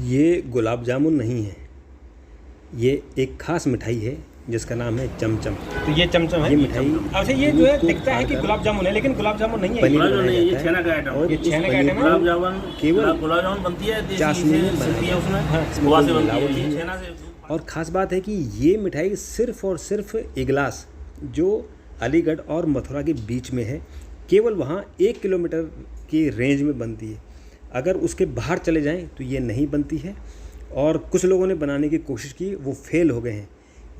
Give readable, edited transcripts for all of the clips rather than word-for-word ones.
ये गुलाब जामुन नहीं है, ये एक ख़ास मिठाई है जिसका नाम है चमचम। तो ये चमचम है, ये मिठाई। अच्छा, ये जो है दिखता है कि गुलाब जामुन है, लेकिन गुलाब जामुन नहीं है। पनीर गुलाब जामुन बनाया नहीं, ये जाता छेना का आइटम है। है। और ये छेने का आइटम है। गुलाब जामुन केवल गुलाब जामुन बनती है देसी चाशनी घी में से, बनाया बनती है उसमें हाँ, गोवा से इसमें बनती है, मिलावट ये नहीं है। छेना से। और ख़ास बात है कि ये मिठाई सिर्फ़ और सिर्फ इगलास, जो अलीगढ़ और मथुरा के बीच में है, केवल वहाँ 1 किलोमीटर की रेंज में बनती है। अगर उसके बाहर चले जाएं तो ये नहीं बनती है, और कुछ लोगों ने बनाने की कोशिश की, वो फेल हो गए हैं।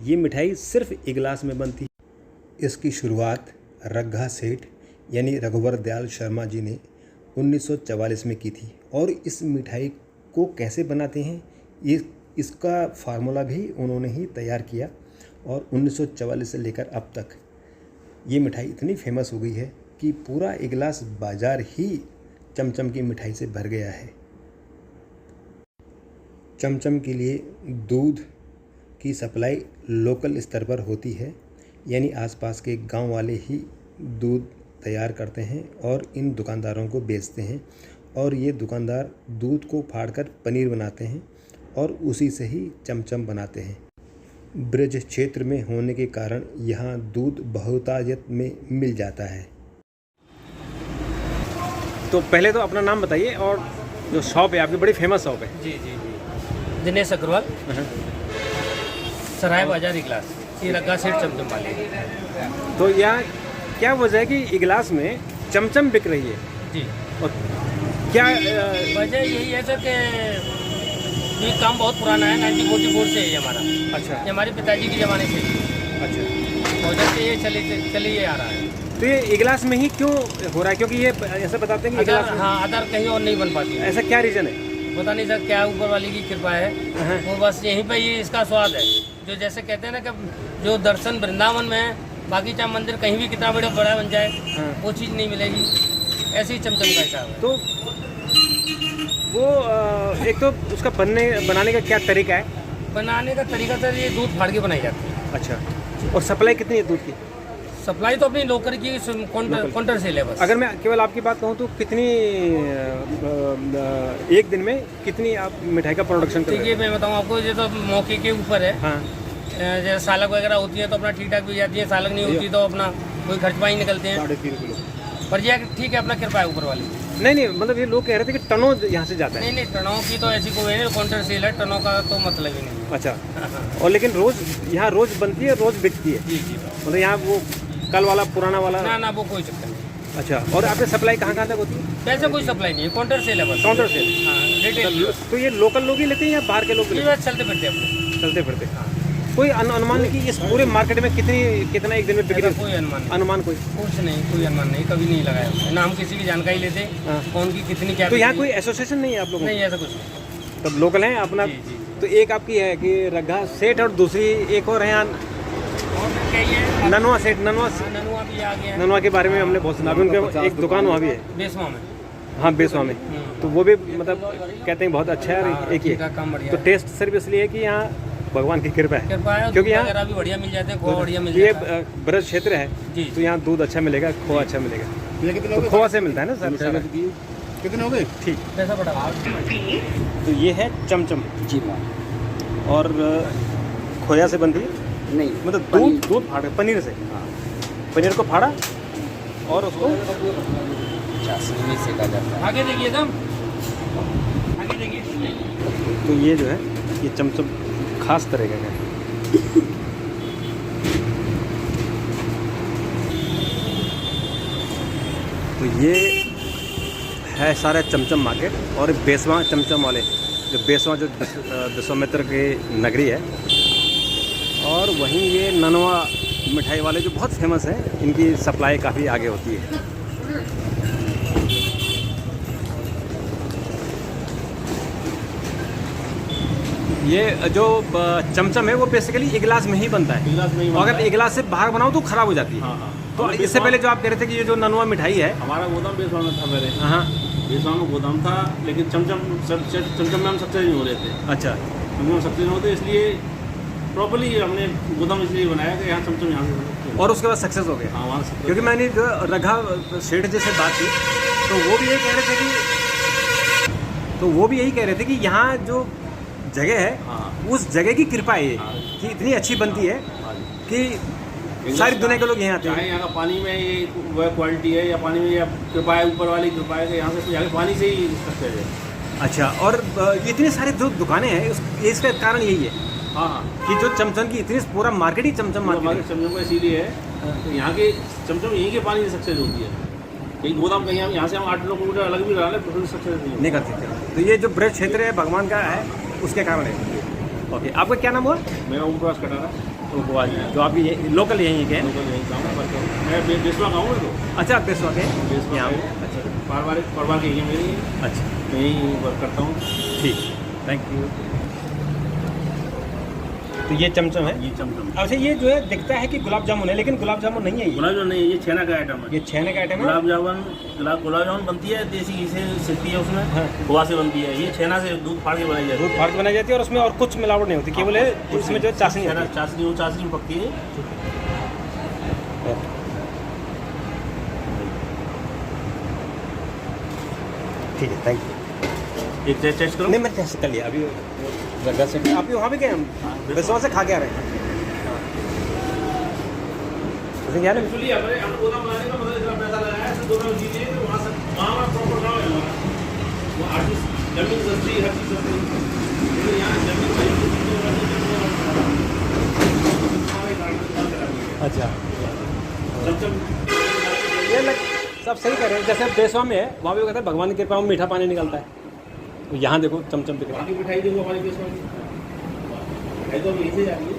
ये मिठाई सिर्फ इगलास में बनती है। इसकी शुरुआत रघा सेठ यानी रघुवर दयाल शर्मा जी ने 1944 में की थी। और इस मिठाई को कैसे बनाते हैं, ये इसका फार्मूला भी उन्होंने ही तैयार किया। और 1944 से लेकर अब तक ये मिठाई इतनी फेमस हो गई है कि पूरा इगलास बाज़ार ही चमचम की मिठाई से भर गया है। चमचम के लिए दूध की सप्लाई लोकल स्तर पर होती है, यानी आसपास के गांव वाले ही दूध तैयार करते हैं और इन दुकानदारों को बेचते हैं। और ये दुकानदार दूध को फाड़कर पनीर बनाते हैं और उसी से ही चमचम बनाते हैं। ब्रज क्षेत्र में होने के कारण यहाँ दूध बहुतायत में मिल जाता है। तो पहले तो अपना नाम बताइए, और जो शॉप है आपकी, बड़ी फेमस शॉप है। जी जी जी, दिनेश अग्रवाल, सराय बाजार इगलास, ये रग्गा सेठ चमचम वाले। तो यहाँ क्या वजह है कि इगलास में चमचम बिक रही है, जी, और क्या वजह यही है सर कि ये काम बहुत पुराना है, 1944 से है ये हमारा। अच्छा ये हमारे पिताजी के ज़माने से ही। अच्छा, और जब से ये चले ये आ रहा है। तो ये इगलास में ही क्यों हो रहा है? क्योंकि ये ऐसा बताते हैं कि अदर, इगलास में, हाँ, अदर कहीं और नहीं बन पाती है। ऐसा क्या रीज़न है? पता नहीं सर, क्या ऊपर वाली की कृपा है। वो बस यहीं पे ये इसका स्वाद है, जो जैसे कहते हैं ना कि जो दर्शन वृंदावन में है, बाकी चाहे मंदिर कहीं भी कितना बड़ा बन जाए, वो चीज़ नहीं मिलेगी। ऐसे ही चमचम का हिसाब है। तो वो एक तो उसका बनाने का क्या तरीका है? बनाने का तरीका सर, ये दूध फाड़ के बनाई जाती है। अच्छा, और सप्लाई कितनी है दूध की? सप्लाई तो अपनी लोकल की काउंटर से ले बस। अगर मैं केवल आपकी बात कहूँ तो कितनी एक दिन में कितनी आप मिठाई का प्रोडक्शन कर रहे देखिए, हैं? मैं बताऊँ आपको, ये तो मौके के ऊपर है। हाँ, जैसे सालक वगैरह होती है तो अपना ठीक ठाक भी जाती है, सालक नहीं होती तो अपना कोई खर्च पानी निकलते हैं। 3.5 किलो। पर ये ठीक है, अपना कृपा है ऊपर वाली। नहीं, मतलब ये लोग कह रहे थे कि टनों यहाँ से जाता है। नहीं, टनों की तो ऐसी कोई नहीं, काउंटर सेल है, टनों का तो मतलब ही नहीं। अच्छा, हाँ, और लेकिन रोज़ यहाँ रोज़ बनती है, रोज़ बिकती है? जी जी, मतलब यहाँ वो कल वाला पुराना वाला? ना वो कोई चक्कर नहीं। अच्छा, और आपकी सप्लाई कहाँ कहाँ तक होती है? वैसे कोई सप्लाई नहीं है, काउंटर सेल है बस। काउंटर से? हाँ, रिटेल। तो ये लोकल लोग ही लेते हैं या बाहर के लोग भी ये लेते बस चलते फिरते अपने। हैं? चलते फिरते। कोई अनुमान कि इस पूरे मार्केट में कितना एक दिन में बिक्री? ऐसा कोई अनुमान नहीं, अनुमान कोई? कुछ नहीं, कोई अनुमान नहीं, कभी नहीं लगाया हमने। ना हम किसी की जानकारी लेते, हाँ। कौन की कितनी क्या। तो यहाँ कोई एसोसिएशन नहीं है आप लोगों नहीं, ऐसा कुछ नहीं। तब लोकल हैं अपना? जी, जी। तो एक आपकी है कि रघा सेठ, और दूसरी एक और है यहाँ और क्या ये ननवा सेठ। ननवा ननुआ भी आ गया है, ननवा के बारे में हमने बहुत सुना, अभी उनके एक दुकान वहाँ भी है। बेसवा में। हाँ, बेसवा में। तो वो भी मतलब कहते हैं बहुत अच्छा है, और एक ही का है। काम बढ़िया तो है। टेस्ट सिर्फ इसलिए है कि यहाँ भगवान की कृपा है, कृपा है, क्योंकि दूध यहाँ वगैरह भी बढ़िया मिल जाते हैं, खोआ बढ़िया मिल ये जाता है। ब्रज क्षेत्र है, जी। तो यहाँ दूध अच्छा मिलेगा, खोआ अच्छा मिलेगा। तो खोआ से मिलता है ना सर सारा? कितने हो गए? ठीक। पैसा बड़ा। तो ये है चमचम, जी और खोया से बनती है, नहीं, मतलब दूध फाड़ पनीर से। पनीर को फाड़ा और उसको चाशनी में सेका जाता है। आगे देखिए एकदम, आगे देखिए। तो ये जो है, ये चमचम खास तरह का है। तो ये है सारा चमचम मार्केट, और बेसवा चमचम वाले, जो बेसवा जो विश्वामित्र की नगरी है, और वहीं ये ननवा मिठाई वाले जो बहुत फेमस हैं, इनकी सप्लाई काफ़ी आगे होती है। ये जो चमचम है वो बेसिकली इगलास में ही बनता है। इगलास में ही और अगर इगलास से बाहर बनाओ तो खराब हो जाती है। हाँ, हाँ। तो इससे पहले जो आप कह रहे थे कि ये जो ननवा मिठाई है, हमारा गोदाम बेसवा में था पहले। हाँ, बेसवा में गोदाम था, लेकिन चमचम में हम सक्सेस नहीं हो रहे थे। अच्छा, चमचम में सक्सेस नहीं होते, इसलिए प्रॉपर्ली हमने गोदाम इसलिए बनाया कि यहाँ चमचम यहाँ से। और उसके बाद सक्सेस हो गया। हाँ, वहाँ से। क्योंकि मैंने जो रघा सेठ जी से बात की, तो वो भी ये कह रहे थे कि तो वो भी यही कह रहे थे कि यहाँ जो जगह है हाँ। उस जगह की कृपा है ये, हाँ। कि इतनी अच्छी बनती है हाँ जी। कि सारी दुनिया के लोग यहाँ आते चाहे हैं। यहाँ का पानी में ये वह क्वालिटी है या पानी में या कृपा है, ऊपर वाली कृपा है कि यहाँ से यहाँ के पानी से ही स्ट्रक्चर है। अच्छा, और इतने सारे जो दुकानें हैं इसका कारण यही है हाँ हाँ, कि जो चमचम की इतनी पूरा मार्केट ही चमचम हमारे मार्केट चमचम का इसीलिए है तो यहाँ के चमचम यहीं के पानी से सक्सेस होती है। कहीं गोदाम कहीं हम यहाँ से हम 8 किलोमीटर अलग भी रहा है तो सक्सेस नहीं नहीं कर सकते। तो ये जो ब्रज क्षेत्र है भगवान का है उसके कारण है। ओके, आपका क्या नाम हुआ? मेरा ओम प्रकाश कटारा, तो गोवा जी, जो आप ये लोकल यहीं के हैं? लोकल यहीं गाँव में पढ़ता हूँ। मैं बेसवा गाँव में तो अच्छा, आप बेसवा के बेसवा यहाँ? अच्छा, परिवार की है मेरी, अच्छा, मैं यहीं वर्क करता हूँ। ठीक, थैंक यू। तो ये चमचम है। ये चमचम अच्छा, ये जो है दिखता है कि गुलाब जामुन है, लेकिन गुलाब जामुन नहीं है ये। गुलाब जामुन नहीं, ये छेना का आइटम है। ये छेने का आइटम है। गुलाब जामुन बनती है देसी घी से सिकती है उसमें, हाँ। खोआ से बनती है। ये छेना से दूध फाड़ के बनाई जाती है। दूध फाड़ के बनाई जाती है और उसमें और कुछ मिलावट नहीं होती, केवल है उसमें जो चाशनी छेना होती है। चाशनी में पकती है। ठीक है, थैंक यू। एक टेस्ट करो। नहीं, मैं टेस्ट कर लिया अभी जगह से। आप वहाँ भी गए? हम बेसवा से खा के आ रहे हैं। यार एक्चुअली हमने गोदाम बनाने का मतलब इतना पैसा लगाया है, दोनों चीजें तो वहाँ से वहाँ प्रॉपर गाँव है हमारा। वो आर्टिस्ट जमीन सस्ती, हर चीज़ सस्ती, लेकिन यहाँ जमीन अच्छा, चमचम ये लग सब सही कर रहे हैं। जैसे बेसवा में है वहाँ भी कहते हैं भगवान की कृपा में मीठा पानी निकलता है, तो यहाँ देखो चमचम दिख रहा है। बाकी मिठाई देखो हमारी देश में मिठाई तो यहीं से जा रही है।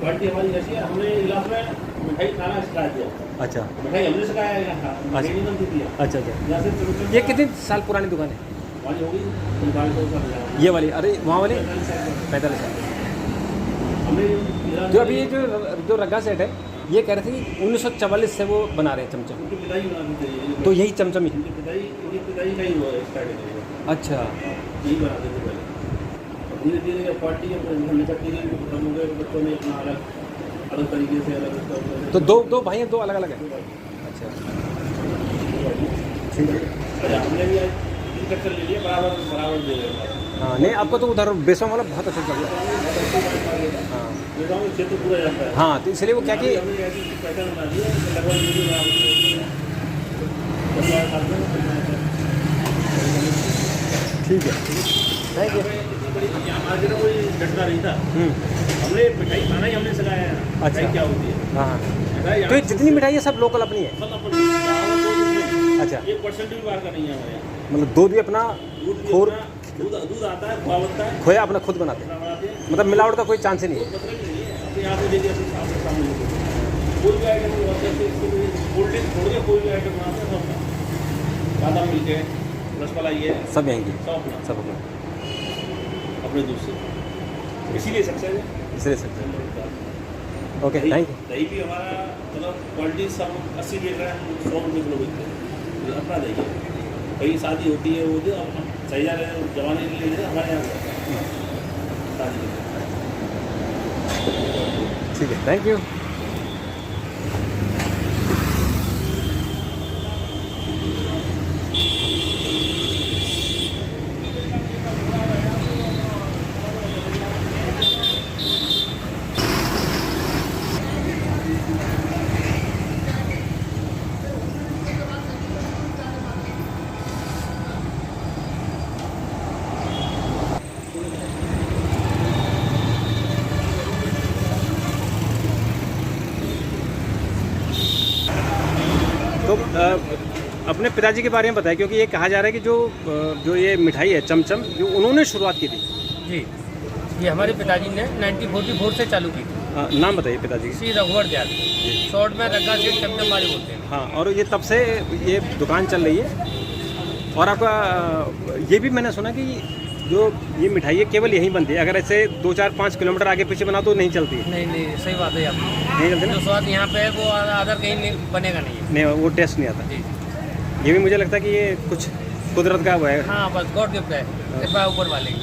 क्वालिटी हमारी ऐसी है, हमने इलाज में मिठाई खाना सिखा दिया। अच्छा मिठाई हमने सिखाया है यहाँ का, मिठाई नहीं बनती थी। अच्छा अच्छा। यहाँ से चमचम ये कितने साल पुरानी दुकान है वाली होगी 45 साल। ये वाली? अरे वहाँ वाली 45 साल। जो अभी ये जो रग्गा सेट है ये कह रहे थे कि 1944 से वो बना रहे हैं चमचम, उनकी पिताजी बनाते थे। तो यही चमचम ही। उनकी पिताजी का ही हुआ है स्टार्टिंग। अच्छा, यही बनाते थे पहले। धीरे धीरे जब पार्टी हमने करती गई खत्म हो गए, बच्चों ने अपना अलग तरीके से अलग। तो दो भाई हैं, दो अलग अलग हैं। अच्छा, ठीक है। हमने भी इंस्ट्रक्शन ले लिया, बराबर दे रहे हैं। हाँ, नहीं आपको तो उधर बेसवा वाला बहुत अच्छा चल रहा है। हाँ गाँव में क्षेत्र पूरा जाता है। हाँ, तो इसलिए वो क्या कि हमने ऐसी पैटर्न बना दिया कि लगभग मुझे ठीक है, थैंक यू। हमारे जो कोई डटका नहीं था, हमने मिठाई खाना ही हमने सिखाया है। अच्छा। मिठाई क्या होती है? हाँ, तो ये जितनी मिठाई है सब लोकल अपनी है? अच्छा, 1% भी बाहर का नहीं है हमारे यहाँ। मतलब दूध भी अपना खोर दूध आता है, खोआ बनता है, खोया अपना खुद बनाते हैं, बनाते हैं। मतलब मिलावट का कोई चांस ही नहीं है। मतलब नहीं है, अपने यहाँ से लेके अपने सामने कोई भी आइटम कोल्ड ड्रिंक छोड़ के कोई भी आइटम बनाते हैं सब बादाम मिल्क है, रसमलाई है, सब यहीं की, सब अपना सब अपना, अपने दूध से। इसीलिए सक्सेस है। इसलिए सकते। Okay, thank you. दही भी हमारा मतलब क्वालिटी सब 80 बेच रहे हैं, 100 रुपये किलो बेचते हैं। ये अपना दही है। कहीं शादी होती है वो जो सही जा रहे हैं जमाने के लिए हमारे यहाँ शादी। ठीक है, थैंक यू। तो अपने पिताजी के बारे में बताएं, क्योंकि ये कहा जा रहा है कि जो ये मिठाई है चमचम, जो उन्होंने शुरुआत की थी। जी, ये हमारे पिताजी ने 1944 से चालू की थी। नाम बताइए पिताजी की। श्री रघुवर दयाल, शॉर्ट में रग्गा सेठ चमचम वाले बोलते हैं। हाँ, और ये तब से ये दुकान चल रही है। और आपका ये भी मैंने सुना कि जो ये मिठाई है केवल यहीं बनती है, अगर ऐसे 2, 4, 5 किलोमीटर आगे पीछे बना तो नहीं चलती है। नहीं, सही बात है आपकी। नहीं चलती ना? जो स्वाद यहाँ पे है वो अदर कहीं नहीं बनेगा नहीं है। नहीं, वो टेस्ट नहीं आता। जी, ये भी मुझे लगता है कि ये कुछ कुदरत का वो है। हाँ, बस गॉड गिफ्ट है, कृपा ऊपर वाले की।